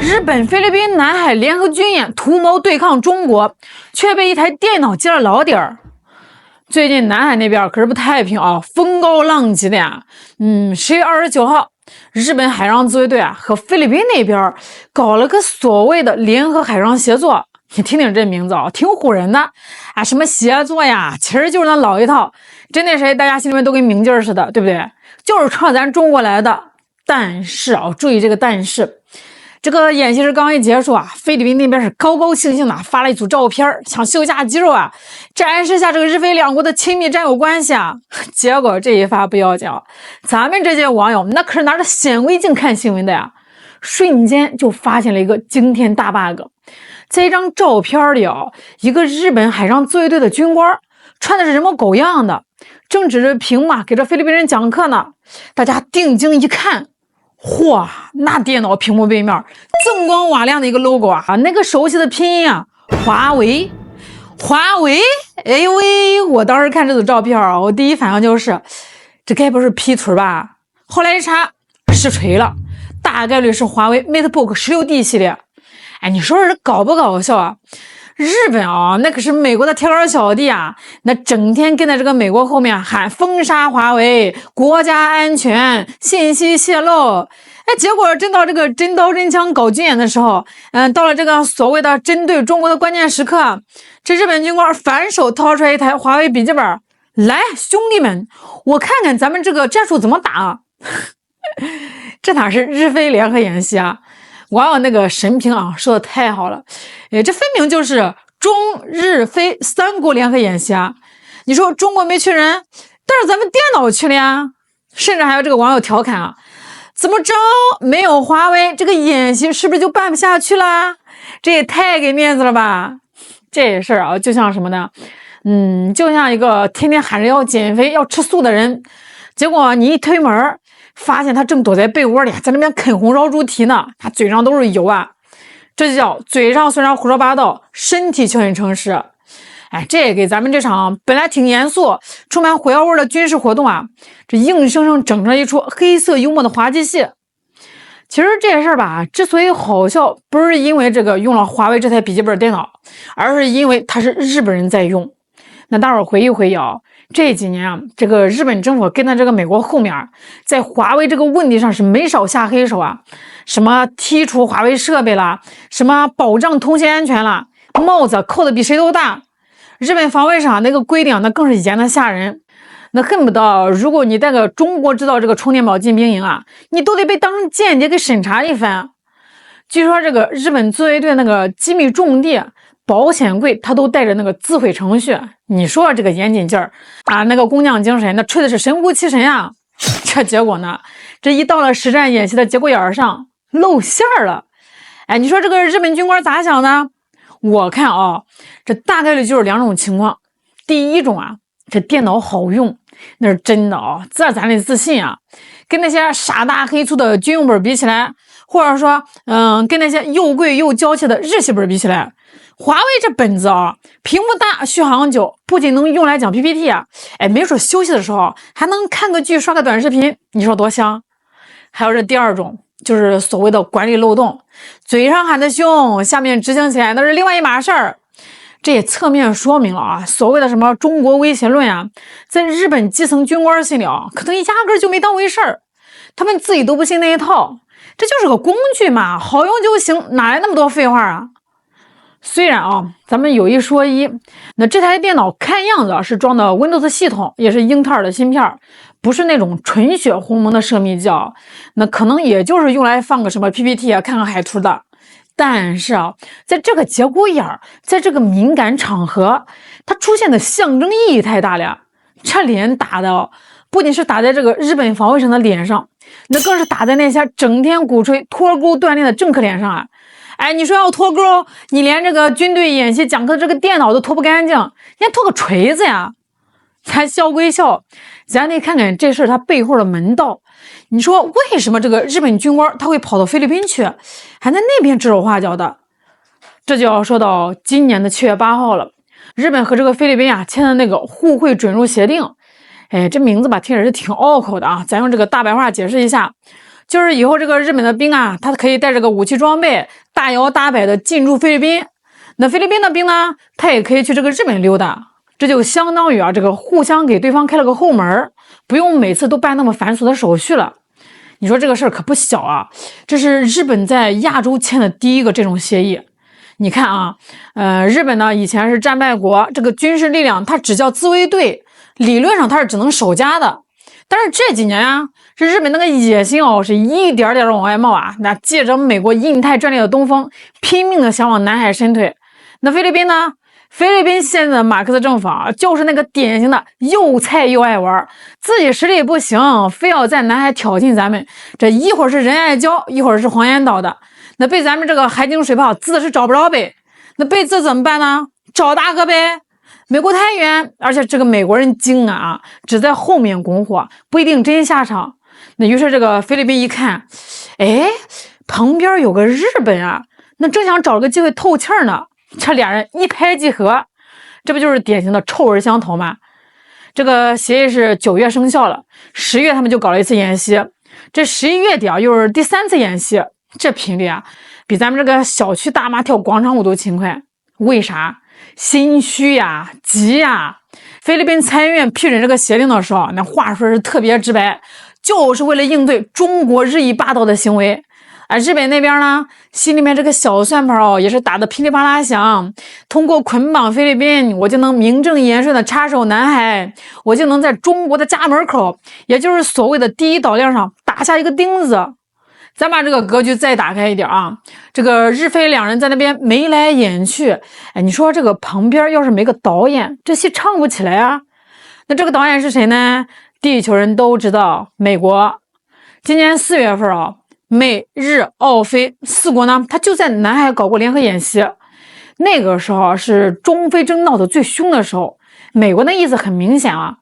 日本、菲律賓、南海聯合軍演圖謀對抗中國，卻被一台電腦揭了老底兒。最近南海那邊可是不太平啊，風高浪急的呀。10月29號，日本海上自衛隊啊和菲律賓那邊搞了個所謂的聯合海上協作。你聽聽這名字啊，挺唬人的啊！什麼協作呀，其實就是那老一套，真的是大家心裡面都跟明鏡似的，对不对？就是衝咱中國來的。但是啊，注意這個但是。這個演習是剛一結束啊，菲律賓那邊是高高興興的發了一組照片，想秀下肌肉啊，展示一下這個日菲兩國的親密戰友關係啊。結果這一發不要緊，咱們這些網友那可是拿着顯微鏡看新聞的呀，瞬間就發現了一個驚天大 bug。在一張照片裡啊，一個日本海上自衛隊的軍官穿的是人模狗樣的，正指着屏幕給這菲律賓人講課呢。大家定睛一看。嚯，那電腦屏幕背面锃光瓦亮的一個 logo啊，那個熟悉的拼音啊，華為，哎呦喂！我當時看這組照片啊，我第一反應就是這該不是 P 圖吧？後來一查，實錘了，大概率是華為 MateBook 16D 系列。哎，你說这搞不搞笑啊？日本啊，那可是美国的鐵杆小弟啊，那整天跟在這個美國後面喊封殺華為、國家安全、信息洩露。哎，結果真到這個真刀真槍搞軍演的時候，到了這個所謂的針對中國的關鍵時刻，這日本軍官反手掏出來一台華為筆記本，來，兄弟們，我看看咱們這個戰術怎麼打。這哪是日菲聯合演習啊？網友那個神評啊，說的太好了，這分明就是中日菲三國聯合演習啊！你說中國沒去人，但是咱們電腦去了呀！甚至還有這個網友調侃啊，怎麼着沒有華為，這個演習是不是就辦不下去啦？這也太給面子了吧！這事兒啊，就像什麼呢？就像一個天天喊着要減肥、要吃素的人，結果你一推門，發現他正躲在被窩裡，在那邊啃紅燒豬蹄呢，他嘴上都是油啊！這就叫嘴上雖然胡說八道，身體卻很誠實。哎，這也給咱們這場本來挺嚴肅、充滿火藥味的軍事活動啊，這硬生生整成一出黑色幽默的滑稽戲。其實這事兒吧，之所以好笑，不是因為這個用了華為這台筆記本電腦，而是因為它是日本人在用。那大夥兒回憶回憶啊，這幾年啊，這個日本政府跟在這個美國後面，在華為這個問題上是沒少下黑手啊，什麼剔除華為設備啦，什麼保障通信安全啦，帽子扣的比誰都大。日本防衛省那個規定那更是嚴得嚇人，那恨不得如果你帶個中國制造這個充電寶進兵營啊，你都得被當成間諜給審查一番。據說這個日本自衛隊那個機密重地保險櫃，它都帶着那個自毀程序。你說這個嚴謹勁兒啊，那個工匠精神，那吹的是神乎其神啊！這結果呢，這一到了實戰演習的節骨眼上，露餡了。哎，你說這個日本軍官咋想呢？我看啊，這大概率就是兩種情況。第一種啊，這電腦好用，那是真的啊，這咱得自信啊。跟那些傻大黑粗的軍用本比起來，或者說，跟那些又貴又嬌氣的日系本比起來，華為這本子啊，屏幕大，續航久，不僅能用來講 PPT 啊，哎，沒準休息的時候還能看個劇、刷個短視頻，你說多香？還有這第二種，就是所謂的管理漏洞，嘴上喊的凶，下面執行起來那是另外一碼事兒。這也側面說明了啊，所謂的什麼中國威脅論啊，在日本基層軍官心裡啊，可能壓根就沒當回事兒，他們自己都不信那一套，這就是個工具嘛，好用就行，哪來那麼多廢話啊？雖然啊，咱們有一說一，那這台電腦看樣子是裝的 Windows 系統，也是英特爾的芯片，不是那種純血鴻蒙的摄密机啊，那可能也就是用來放個什麼 PPT 啊，看看海圖的。但是啊，在這個節骨眼兒，在這個敏感場合，它出現的象徵意義太大了。這臉打的不僅是打在這個日本防衛省的臉上，那更是打在那些整天鼓吹脫鈎鍛鍊的政客臉上啊！哎，你說要脫鈎，你連這個軍隊演習講課的這個電腦都脫不乾淨，你還脫個錘子呀？咱笑歸笑，咱得看看這事它背後的門道。你說為什麼這個日本軍官他會跑到菲律賓去，還在那邊指手畫腳的？這就要說到今年的7月8號了，日本和這個菲律賓啊簽的那個互惠准入協定。哎，這名字吧听着是挺拗口的啊，咱用這個大白話解釋一下，就是以後这個日本的兵啊，他可以帶這個武器裝備，大搖大擺的進入菲律賓。那菲律賓的兵呢，他也可以去這個日本溜達。這就相當於啊，這個互相給對方開了個後門，不用每次都辦那麼繁瑣的手續了。你說這個事兒可不小啊，這是日本在亞洲簽的第一個這種協議。你看啊，日本呢以前是戰敗國，這個軍事力量它只叫自衛隊，理論上它是只能守家的。但是這幾年啊，這日本那個野心哦，是一點點的往外冒啊。那借着美國印太戰略的東風，拼命的想往南海深退。那菲律賓呢？菲律賓現在的馬克思政府啊，就是那個典型的又菜又愛玩，自己實力不行，非要在南海挑釁咱們。這一會兒是仁愛礁，一會兒是黃岩島的，那被咱們這個海警水炮滋的是找不着唄。那被滋怎麼辦呢？找大哥唄。美國太遠，而且這個美國人精啊，只在後面拱火，不一定真下場。那於是這個菲律賓一看，哎，旁邊有個日本啊，那正想找個機會透氣兒呢。這倆人一拍即合，這不就是典型的臭味相投嗎？這個協議是9月生效了，10月他們就搞了一次演習，這11月底啊又是第3次演習，這頻率啊比咱們這個小區大媽跳廣場舞都勤快。為啥？心虛呀，急呀。菲律賓參議院批准這個協定的時候，那話說是特別直白，就是為了應對中國日益霸道的行為。日本那邊呢，心裡面這個小算盤也是打得噼里啪啦響。通過捆綁菲律賓，我就能名正言順的插手南海，我就能在中國的家門口，也就是所謂的第一島鏈上打下一個釘子。咱把這個格局再打開一點啊，這個日菲兩人在那邊眉來眼去，你說這個旁邊要是沒個導演，這戲唱不起來啊。那這個導演是誰呢？地球人都知道，美國。今年4月份啊，美日澳菲4國呢，他就在南海搞過聯合演習。那個時候是中菲爭鬧的最兇的時候，美國的意思很明顯啊，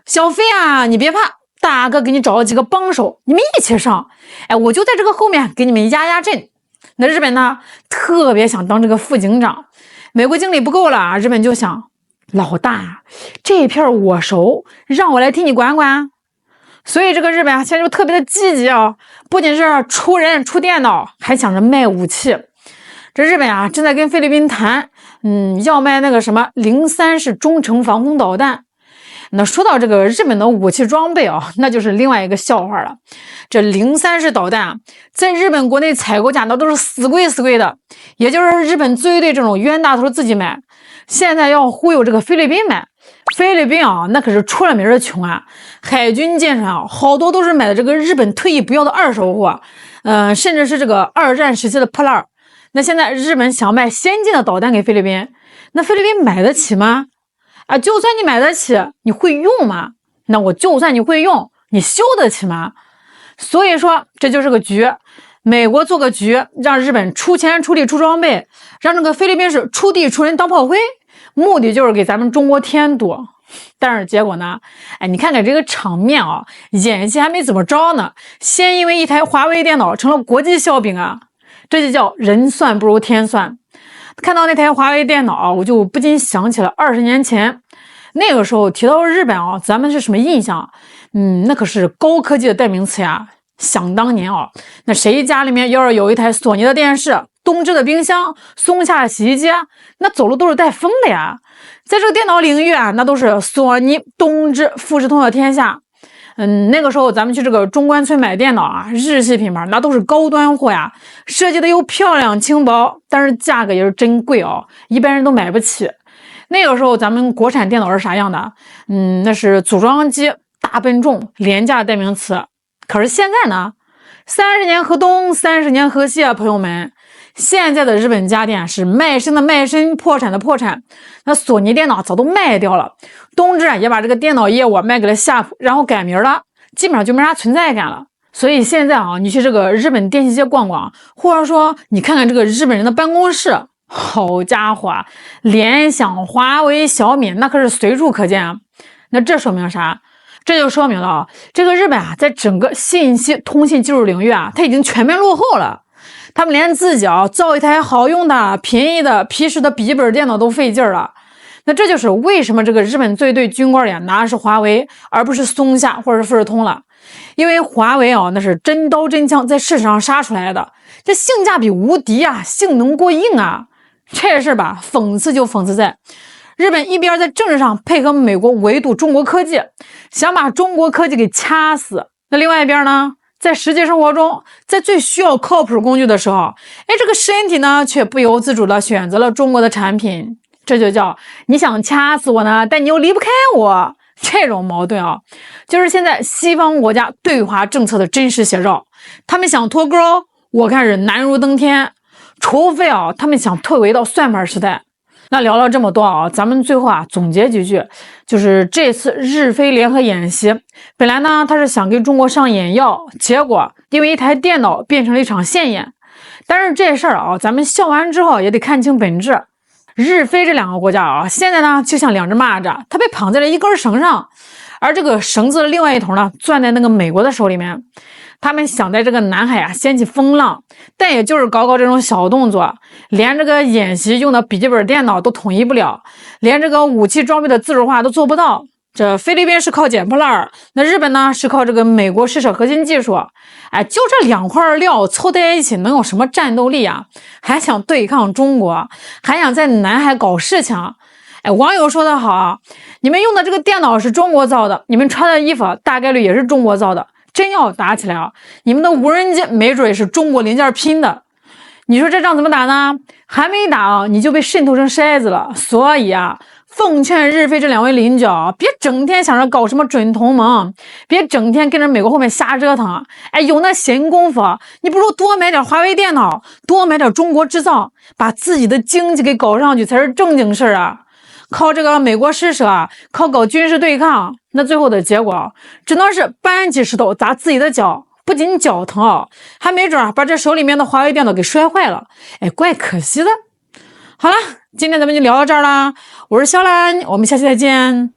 小菲啊，你別怕，大哥給你找了幾個幫手，你們一起上，我就在這個後面給你們壓壓陣。那日本呢，特別想當這個副警長，美國精力不夠了，日本就想，老大，這片我熟，讓我來替你管管。所以這個日本啊，現在就特別的積極啊，不僅是出人出電腦，還想着賣武器。這日本啊，正在跟菲律賓談，要賣那個什麼03式中程防空導彈。那說到這個日本的武器裝備啊，那就是另外一個笑話了。這03式導彈啊，在日本國內採購價那都是死貴的，也就是日本自衛隊這種冤大頭自己買，現在要忽悠這個菲律賓買。菲律賓啊，那可是出了名的窮啊，海軍艦船啊，好多都是買的這個日本退役不要的二手貨，甚至是這個2戰時期的破爛。那現在日本想賣先進的導彈給菲律賓，那菲律賓買得起嗎？就算你買得起，你會用嗎？那我就算你會用，你修得起嗎？所以說這就是個局，美國做個局，讓日本出錢出力出裝備，讓這個菲律賓是出地出人當炮灰，目的就是給咱們中國添堵。但是結果呢，你看看這個場面啊，演戲還沒怎麼着呢，先因為一台華為電腦成了國際笑柄啊，這就叫人算不如天算。看到那台華為電腦，我就不禁想起了20年前，那個時候提到日本啊，咱們是什麼印象？那可是高科技的代名詞呀。想當年啊，那誰家裡面要是有一台索尼的電視、東芝的冰箱、松下的洗衣機，那走路都是帶風的呀。在這個電腦領域啊，那都是索尼、東芝、富士通的天下。那個時候咱們去這個中關村買電腦啊，日系品牌那都是高端貨呀，設計的又漂亮輕薄，但是價格也是真貴哦，一般人都買不起。那個時候咱們國產電腦是啥樣的？那是組裝機大笨重廉價的代名詞。可是現在呢，30年河東30年河西啊，朋友們，現在的日本家電是賣身的賣身，破產的破產。那索尼電腦早都賣掉了，東芝也把這個電腦業務賣給了夏普，然後改名了，基本上就沒啥存在感了。所以現在啊，你去這個日本電器街逛逛，或者說你看看這個日本人的辦公室，好家伙啊，聯想、華為、小米那可是隨處可見啊。那這說明啥？這就說明了啊，這個日本啊，在整個信息通信技術領域啊，它已經全面落後了。他們連自己啊造一台好用的、便宜的、皮實的筆記本電腦都費勁了。那這就是為什麼這個日本最對軍官呀拿的是華為，而不是松下或者富士通了。因為華為那是真刀真槍在市場上殺出來的，這性價比無敵啊，性能過硬啊。這事吧，諷刺就諷刺在日本一邊在政治上配合美國圍堵中國科技，想把中國科技給掐死，那另外一邊呢，在實際生活中，在最需要靠譜工具的時候，這個身體呢卻不由自主的選擇了中國的產品，這就叫你想掐死我呢，但你又離不開我。這種矛盾就是現在西方國家對華政策的真實寫照。他們想脫鈎，我看是難如登天，除非他們想退回到算盤時代。那聊了這麼多咱們最後總結幾句，就是這次日菲聯合演習，本來呢他是想給中國上眼藥，結果因為一台電腦變成了一場現眼。但是這事兒咱們笑完之後也得看清本質。日菲這兩個國家現在呢就像兩只螞蚱，它被綁在了一根繩上，而這個繩子的另外一頭呢攥在那個美國的手裡面。他們想在这個南海掀起風浪，但也就是搞这種小動作，連這個演習用的筆記本電腦都統一不了，連這個武器裝備的自主化都做不到。這菲律賓是靠撿破爛，那日本呢是靠這個美國試射核心技術。就這兩塊料湊在一起能有什麼戰鬥力啊？還想對抗中國，還想在南海搞事情。網友說的好，你們用的這個電腦是中國造的，你們穿的衣服大概率也是中國造的。真要打起來你們的無人機沒準也是中國零件拼的。你說這仗怎麼打呢？還沒打你就被滲透成筛子了。所以奉勸日菲這兩位鄰居別整天想着搞什麼準同盟，別整天跟着美國後面瞎折騰。有那閒工夫，你不如多買點華為電腦，多買點中國制造，把自己的經濟給搞上去才是正經事啊。靠這個美國施捨，靠搞軍事對抗，那最後的結果只能是搬起石頭砸自己的腳，不僅腳疼還沒準把這手裡面的華為電腦給摔壞了，怪可惜的。好了，今天咱們就聊到這兒啦，我是肖蘭，我們下期再見。